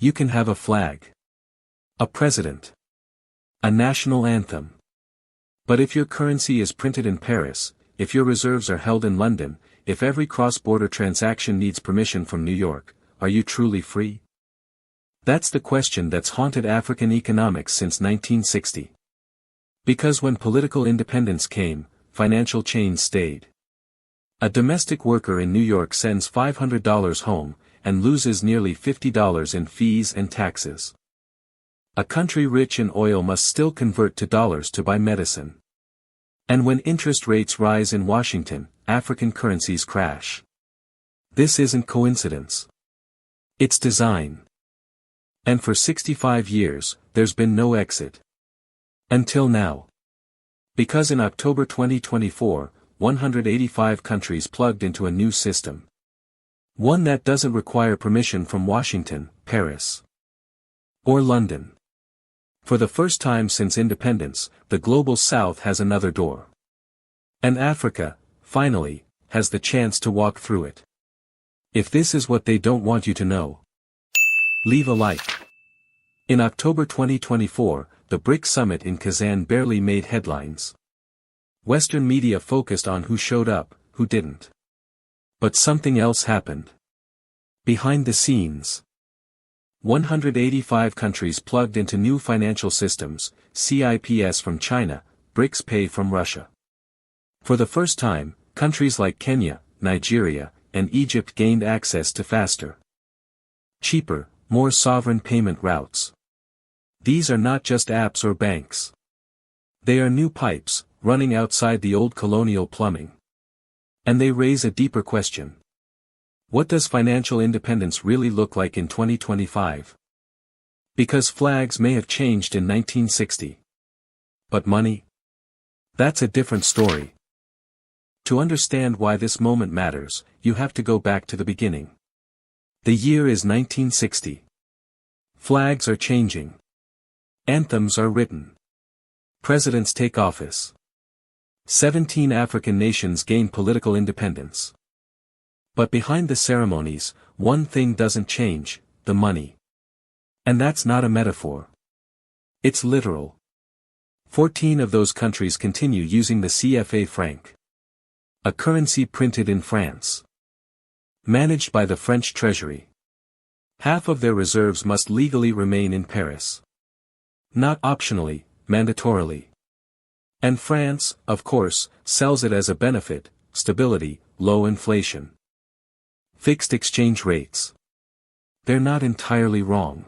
You can have a flag, a president, a national anthem. But if your currency is printed in Paris, if your reserves are held in London, if every cross-border transaction needs permission from New York, are you truly free? That's the question that's haunted African economics since 1960. Because when political independence came, financial chains stayed. A domestic worker in New York sends $500 home, and loses nearly $50 in fees and taxes. A country rich in oil must still convert to dollars to buy medicine. And when interest rates rise in Washington, African currencies crash. This isn't coincidence. It's design. And for 65 years, there's been no exit. Until now. Because in October 2024, 185 countries plugged into a new system. One that doesn't require permission from Washington, Paris, or London. For the first time since independence, the global south has another door. And Africa, finally, has the chance to walk through it. If this is what they don't want you to know, leave a like. In October 2024, the BRICS summit in Kazan barely made headlines. Western media focused on who showed up, who didn't. But something else happened. Behind the scenes, 185 countries plugged into new financial systems, CIPS from China, BRICS Pay from Russia. For the first time, countries like Kenya, Nigeria, and Egypt gained access to faster, cheaper, more sovereign payment routes. These are not just apps or banks. They are new pipes, running outside the old colonial plumbing. And they raise a deeper question. What does financial independence really look like in 2025? Because flags may have changed in 1960. But money? That's a different story. To understand why this moment matters, you have to go back to the beginning. The year is 1960. Flags are changing. Anthems are written. Presidents take office. 17 African nations gain political independence. But behind the ceremonies, one thing doesn't change, the money. And that's not a metaphor. It's literal. 14 of those countries continue using the CFA franc. A currency printed in France. Managed by the French treasury. Half of their reserves must legally remain in Paris. Not optionally, mandatorily. And France, of course, sells it as a benefit, stability, low inflation. Fixed exchange rates. They're not entirely wrong.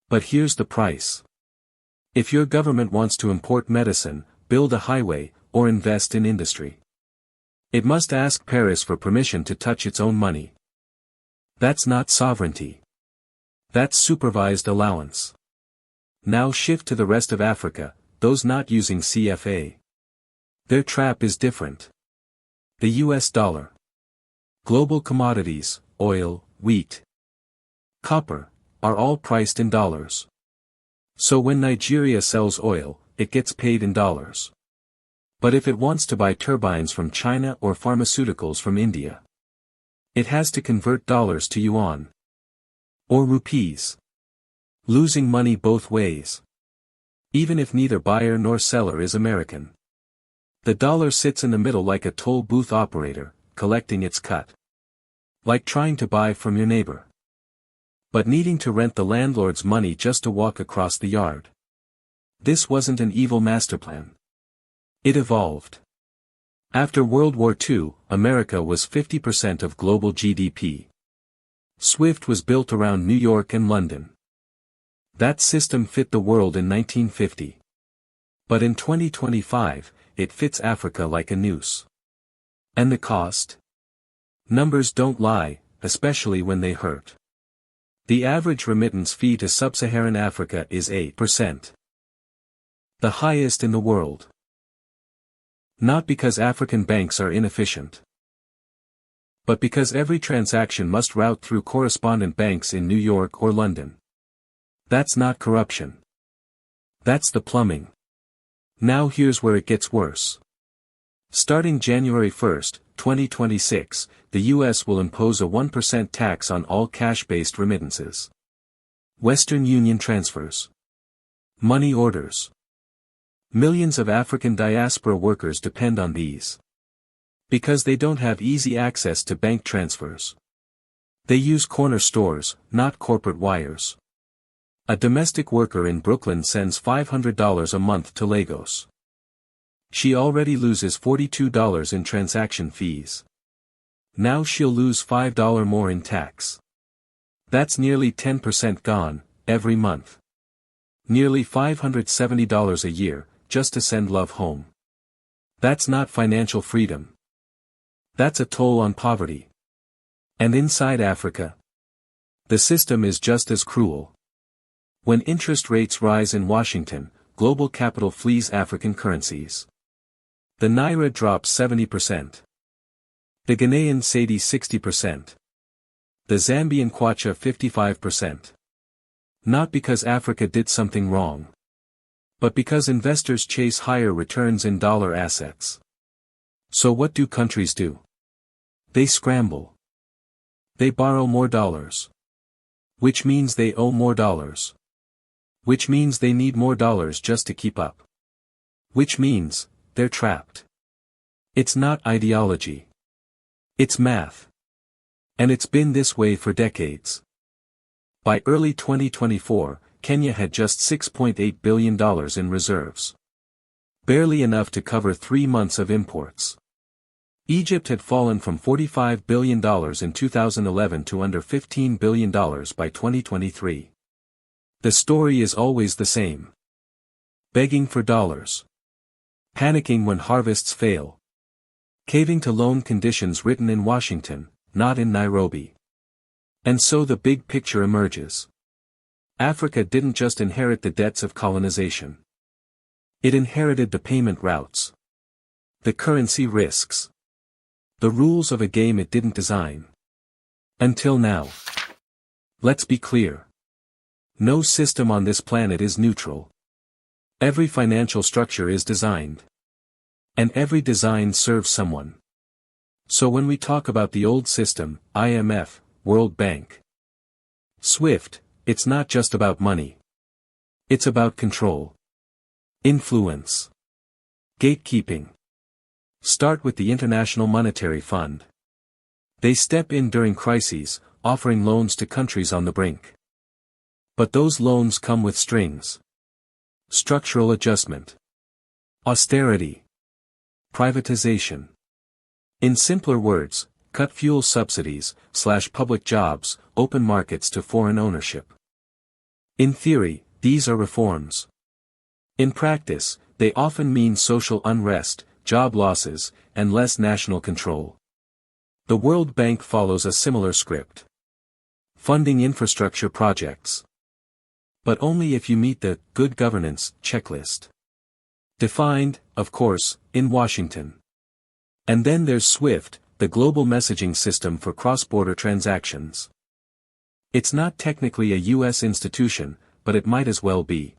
But here's the price. If your government wants to import medicine, build a highway, or invest in industry, it must ask Paris for permission to touch its own money. That's not sovereignty. That's supervised allowance. Now shift to the rest of Africa, those not using CFA. Their trap is different. The US dollar. Global commodities, oil, wheat, copper, are all priced in dollars. So when Nigeria sells oil, it gets paid in dollars. But if it wants to buy turbines from China or pharmaceuticals from India, it has to convert dollars to yuan. Or rupees. Losing money both ways. Even if neither buyer nor seller is American. The dollar sits in the middle like a toll booth operator, collecting its cut. Like trying to buy from your neighbor, but needing to rent the landlord's money just to walk across the yard. This wasn't an evil masterplan. It evolved. After World War II, America was 50% of global GDP. SWIFT was built around New York and London. That system fit the world in 1950. But in 2025, it fits Africa like a noose. And the cost? Numbers don't lie, especially when they hurt. The average remittance fee to sub-Saharan Africa is 8%. The highest in the world. Not because African banks are inefficient, but because every transaction must route through correspondent banks in New York or London. That's not corruption. That's the plumbing. Now here's where it gets worse. Starting January 1, 2026, the U.S. will impose a 1% tax on all cash-based remittances. Western Union transfers. Money orders. Millions of African diaspora workers depend on these. Because they don't have easy access to bank transfers. They use corner stores, not corporate wires. A domestic worker in Brooklyn sends $500 a month to Lagos. She already loses $42 in transaction fees. Now she'll lose $5 more in tax. That's nearly 10% gone, every month. Nearly $570 a year, just to send love home. That's not financial freedom. That's a toll on poverty. And inside Africa, the system is just as cruel. When interest rates rise in Washington, global capital flees African currencies. The Naira drops 70%. The Ghanaian Cedi 60%. The Zambian Kwacha 55%. Not because Africa did something wrong. But because investors chase higher returns in dollar assets. So what do countries do? They scramble. They borrow more dollars. Which means they owe more dollars. Which means they need more dollars just to keep up. Which means, they're trapped. It's not ideology. It's math. And it's been this way for decades. By early 2024, Kenya had just $6.8 billion in reserves. Barely enough to cover 3 months of imports. Egypt had fallen from $45 billion in 2011 to under $15 billion by 2023. The story is always the same. Begging for dollars. Panicking when harvests fail. Caving to loan conditions written in Washington, not in Nairobi. And so the big picture emerges. Africa didn't just inherit the debts of colonization. It inherited the payment routes. The currency risks. The rules of a game it didn't design. Until now. Let's be clear. No system on this planet is neutral. Every financial structure is designed. And every design serves someone. So when we talk about the old system, IMF, World Bank, SWIFT, it's not just about money. It's about control. Influence. Gatekeeping. Start with the International Monetary Fund. They step in during crises, offering loans to countries on the brink. But those loans come with strings. Structural adjustment. Austerity. Privatization. In simpler words, cut fuel subsidies, slash public jobs, open markets to foreign ownership. In theory, these are reforms. In practice, they often mean social unrest, job losses, and less national control. The World Bank follows a similar script. Funding infrastructure projects. But only if you meet the good governance checklist. Defined, of course, in Washington. And then there's SWIFT, the global messaging system for cross-border transactions. It's not technically a U.S. institution, but it might as well be.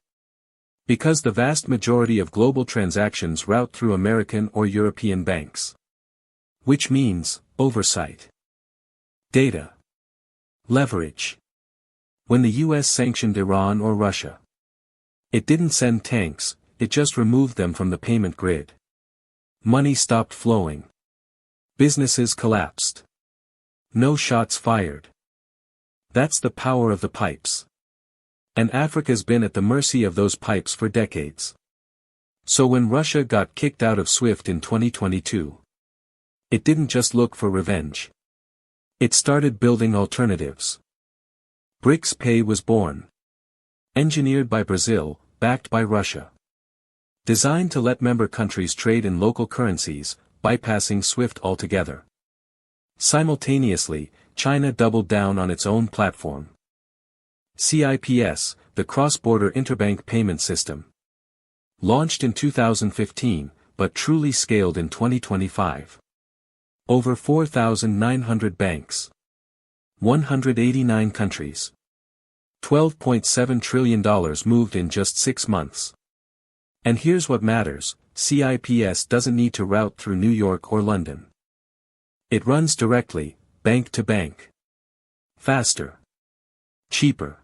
Because the vast majority of global transactions route through American or European banks. Which means, oversight. Data. Leverage. When the U.S. sanctioned Iran or Russia, it didn't send tanks, it just removed them from the payment grid. Money stopped flowing. Businesses collapsed. No shots fired. That's the power of the pipes. And Africa's been at the mercy of those pipes for decades. So when Russia got kicked out of SWIFT in 2022, it didn't just look for revenge. It started building alternatives. BRICS Pay was born. Engineered by Brazil, backed by Russia. Designed to let member countries trade in local currencies, bypassing SWIFT altogether. Simultaneously, China doubled down on its own platform. CIPS, the cross-border interbank payment system. Launched in 2015, but truly scaled in 2025. Over 4,900 banks. 189 countries. $12.7 trillion moved in just 6 months. And here's what matters, CIPS doesn't need to route through New York or London. It runs directly, bank to bank. Faster. Cheaper.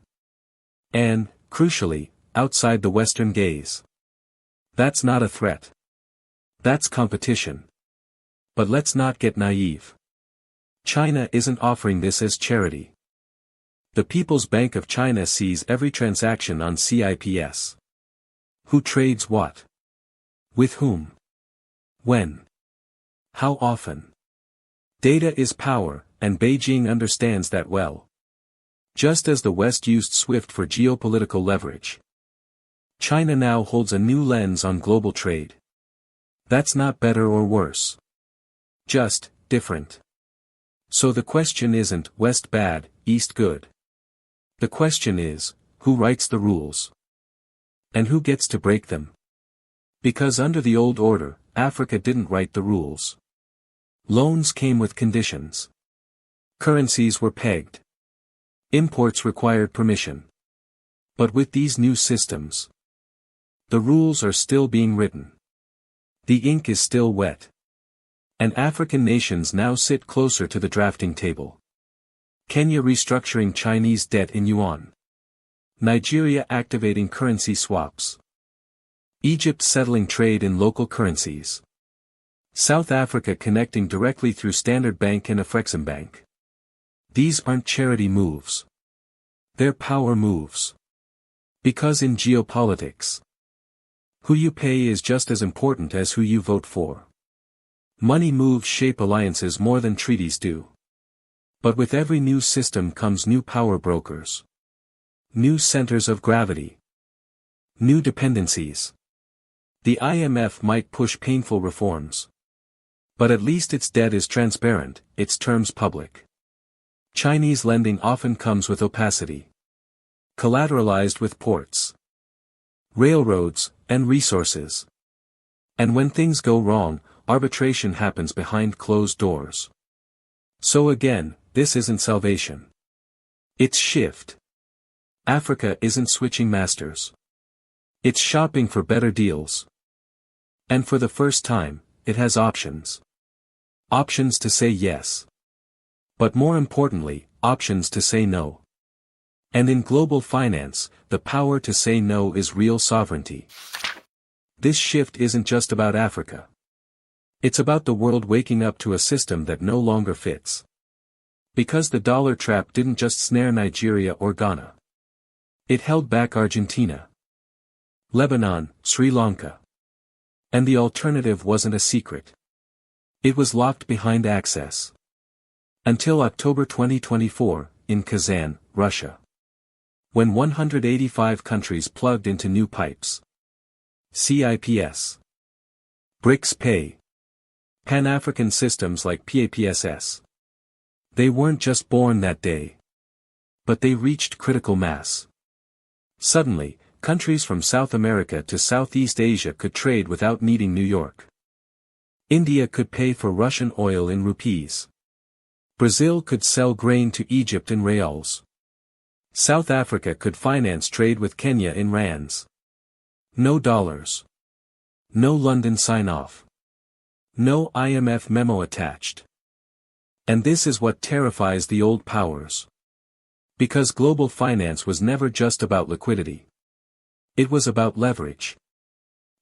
And, crucially, outside the Western gaze. That's not a threat. That's competition. But let's not get naive. China isn't offering this as charity. The People's Bank of China sees every transaction on CIPS. Who trades what? With whom? When? How often? Data is power, and Beijing understands that well. Just as the West used SWIFT for geopolitical leverage, China now holds a new lens on global trade. That's not better or worse. Just different. So the question isn't West bad, East good. The question is, who writes the rules? And who gets to break them? Because under the old order, Africa didn't write the rules. Loans came with conditions. Currencies were pegged. Imports required permission. But with these new systems, the rules are still being written. The ink is still wet. And African nations now sit closer to the drafting table. Kenya restructuring Chinese debt in yuan. Nigeria activating currency swaps. Egypt settling trade in local currencies. South Africa connecting directly through Standard Bank and Afreximbank. These aren't charity moves. They're power moves. Because in geopolitics, who you pay is just as important as who you vote for. Money moves shape alliances more than treaties do. But with every new system comes new power brokers. New centers of gravity. New dependencies. The IMF might push painful reforms. But at least its debt is transparent, its terms public. Chinese lending often comes with opacity. Collateralized with ports, railroads, and resources. And when things go wrong, arbitration happens behind closed doors. So again, this isn't salvation. It's shift. Africa isn't switching masters. It's shopping for better deals. And for the first time, it has options. Options to say yes. But more importantly, options to say no. And in global finance, the power to say no is real sovereignty. This shift isn't just about Africa. It's about the world waking up to a system that no longer fits. Because the dollar trap didn't just snare Nigeria or Ghana. It held back Argentina, Lebanon, Sri Lanka. And the alternative wasn't a secret. It was locked behind access. Until October 2024, in Kazan, Russia. When 185 countries plugged into new pipes. CIPS. BRICS pay. Pan-African systems like PAPSS. They weren't just born that day. But they reached critical mass. Suddenly, countries from South America to Southeast Asia could trade without needing New York. India could pay for Russian oil in rupees. Brazil could sell grain to Egypt in reals. South Africa could finance trade with Kenya in rands. No dollars. No London sign-off. No IMF memo attached. And this is what terrifies the old powers. Because global finance was never just about liquidity. It was about leverage.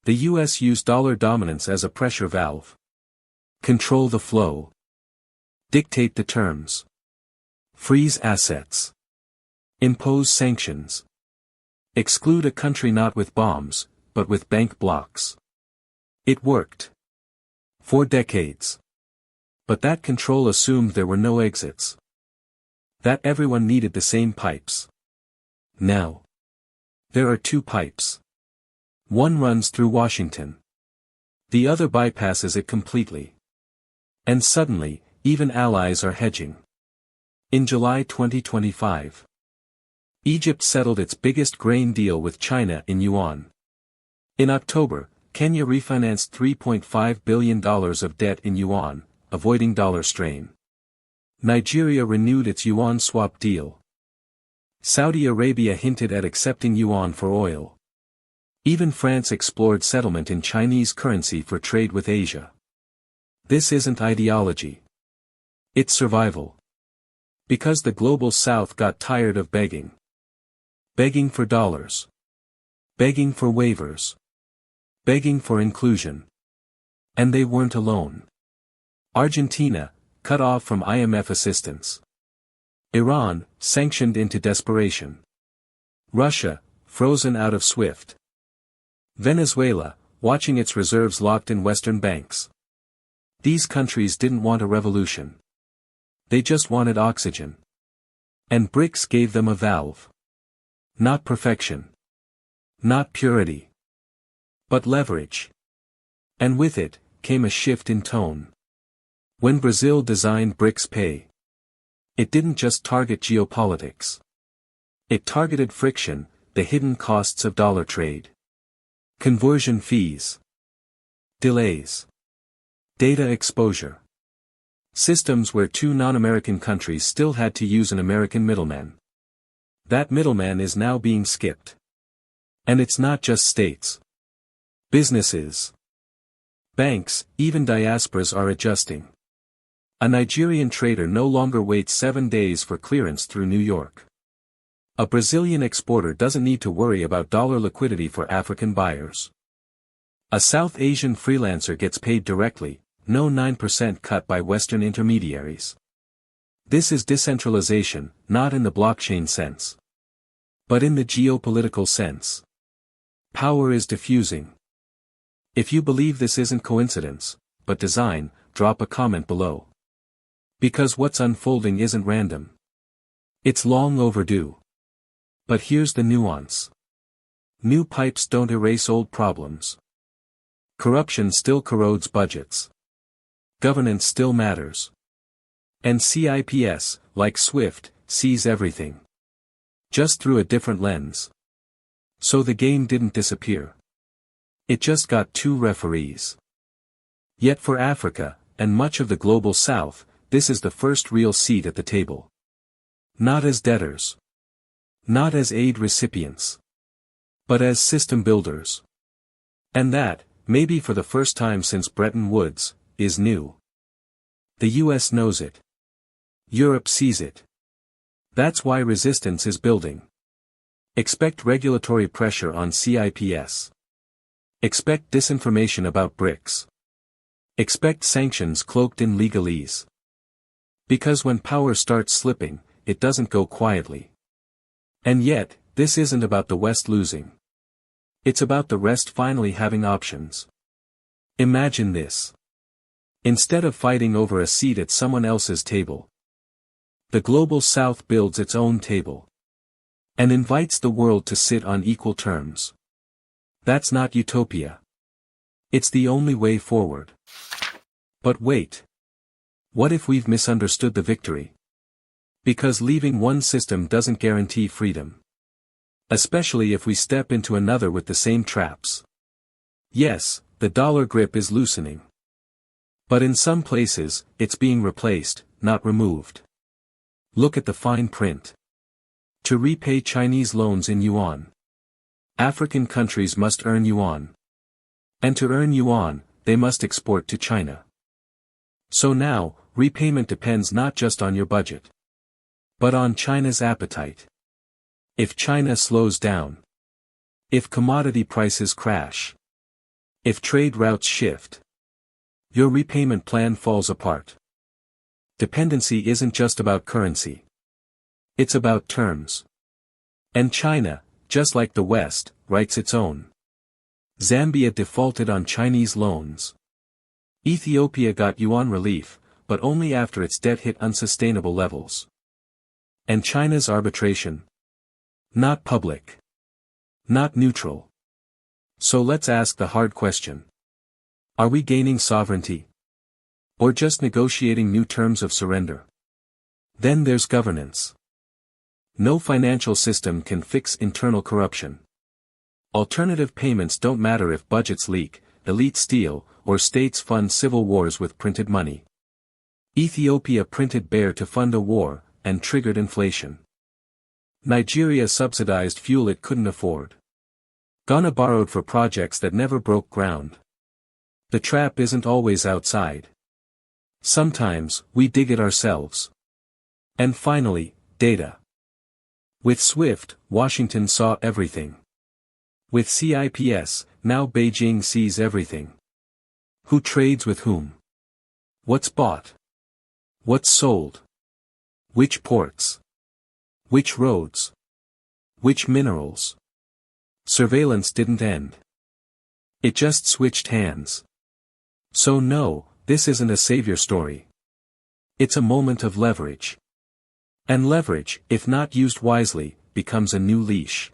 The US used dollar dominance as a pressure valve. Control the flow. Dictate the terms. Freeze assets. Impose sanctions. Exclude a country not with bombs, but with bank blocks. It worked. For decades. But that control assumed there were no exits. That everyone needed the same pipes. Now, there are two pipes. One runs through Washington. The other bypasses it completely. And suddenly, even allies are hedging. In July 2025, Egypt settled its biggest grain deal with China in yuan. In October, Kenya refinanced $3.5 billion of debt in yuan, avoiding dollar strain. Nigeria renewed its yuan swap deal. Saudi Arabia hinted at accepting yuan for oil. Even France explored settlement in Chinese currency for trade with Asia. This isn't ideology. It's survival. Because the global south got tired of begging. Begging for dollars. Begging for waivers. Begging for inclusion. And they weren't alone. Argentina, cut off from IMF assistance. Iran, sanctioned into desperation. Russia, frozen out of SWIFT. Venezuela, watching its reserves locked in Western banks. These countries didn't want a revolution. They just wanted oxygen. And BRICS gave them a valve. Not perfection. Not purity. But leverage. And with it, came a shift in tone. When Brazil designed BRICS Pay, it didn't just target geopolitics. It targeted friction, the hidden costs of dollar trade. Conversion fees. Delays. Data exposure. Systems where two non-American countries still had to use an American middleman. That middleman is now being skipped. And it's not just states. Businesses. Banks, even diasporas are adjusting. A Nigerian trader no longer waits 7 days for clearance through New York. A Brazilian exporter doesn't need to worry about dollar liquidity for African buyers. A South Asian freelancer gets paid directly, no 9% cut by Western intermediaries. This is decentralization, not in the blockchain sense, but in the geopolitical sense. Power is diffusing. If you believe this isn't coincidence, but design, drop a comment below. Because what's unfolding isn't random. It's long overdue. But here's the nuance. New pipes don't erase old problems. Corruption still corrodes budgets. Governance still matters. And CIPS, like SWIFT, sees everything. Just through a different lens. So the game didn't disappear. It just got 2 referees. Yet for Africa, and much of the global south, this is the first real seat at the table. Not as debtors. Not as aid recipients. But as system builders. And that, maybe for the first time since Bretton Woods, is new. The US knows it. Europe sees it. That's why resistance is building. Expect regulatory pressure on CIPS. Expect disinformation about BRICS. Expect sanctions cloaked in legalese. Because when power starts slipping, it doesn't go quietly. And yet, this isn't about the West losing. It's about the rest finally having options. Imagine this. Instead of fighting over a seat at someone else's table, the global south builds its own table. And invites the world to sit on equal terms. That's not utopia. It's the only way forward. But wait. What if we've misunderstood the victory? Because leaving one system doesn't guarantee freedom. Especially if we step into another with the same traps. Yes, the dollar grip is loosening. But in some places, it's being replaced, not removed. Look at the fine print. To repay Chinese loans in yuan, African countries must earn yuan. And to earn yuan, they must export to China. So now, repayment depends not just on your budget, but on China's appetite. If China slows down, if commodity prices crash, if trade routes shift, your repayment plan falls apart. Dependency isn't just about currency. It's about terms. And China, just like the West, writes its own. Zambia defaulted on Chinese loans. Ethiopia got yuan relief, but only after its debt hit unsustainable levels. And China's arbitration? Not public. Not neutral. So let's ask the hard question. Are we gaining sovereignty? Or just negotiating new terms of surrender? Then there's governance. No financial system can fix internal corruption. Alternative payments don't matter if budgets leak, elites steal, or states fund civil wars with printed money. Ethiopia printed bear to fund a war, and triggered inflation. Nigeria subsidized fuel it couldn't afford. Ghana borrowed for projects that never broke ground. The trap isn't always outside. Sometimes, we dig it ourselves. And finally, data. With SWIFT, Washington saw everything. With CIPS, now Beijing sees everything. Who trades with whom? What's bought? What's sold? Which ports? Which roads? Which minerals? Surveillance didn't end. It just switched hands. So no, this isn't a savior story. It's a moment of leverage. And leverage, if not used wisely, becomes a new leash.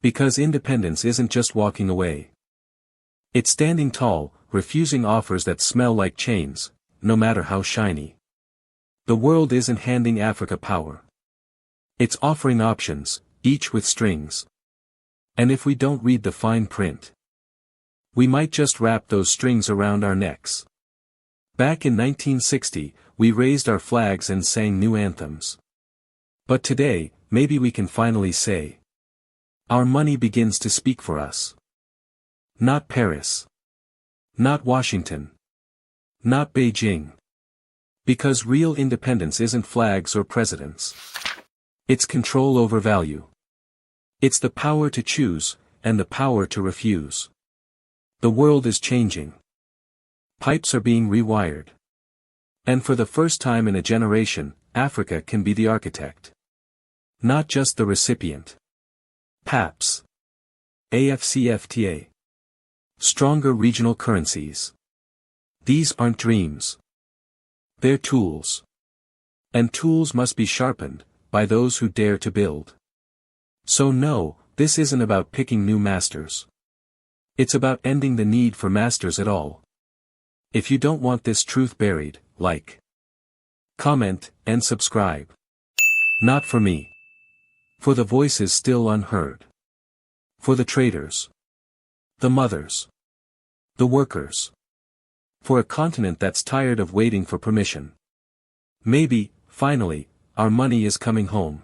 Because independence isn't just walking away. It's standing tall, refusing offers that smell like chains, no matter how shiny. The world isn't handing Africa power. It's offering options, each with strings. And if we don't read the fine print, we might just wrap those strings around our necks. Back in 1960, we raised our flags and sang new anthems. But today, maybe we can finally say, our money begins to speak for us. Not Paris. Not Washington. Not Beijing. Because real independence isn't flags or presidents. It's control over value. It's the power to choose, and the power to refuse. The world is changing. Pipes are being rewired. And for the first time in a generation, Africa can be the architect. Not just the recipient. PAPSS. AFCFTA. Stronger regional currencies. These aren't dreams. They're tools. And tools must be sharpened, by those who dare to build. So no, this isn't about picking new masters. It's about ending the need for masters at all. If you don't want this truth buried, like, comment, and subscribe. Not for me. For the voices still unheard. For the traders. The mothers. The workers. For a continent that's tired of waiting for permission. Maybe, finally, our money is coming home.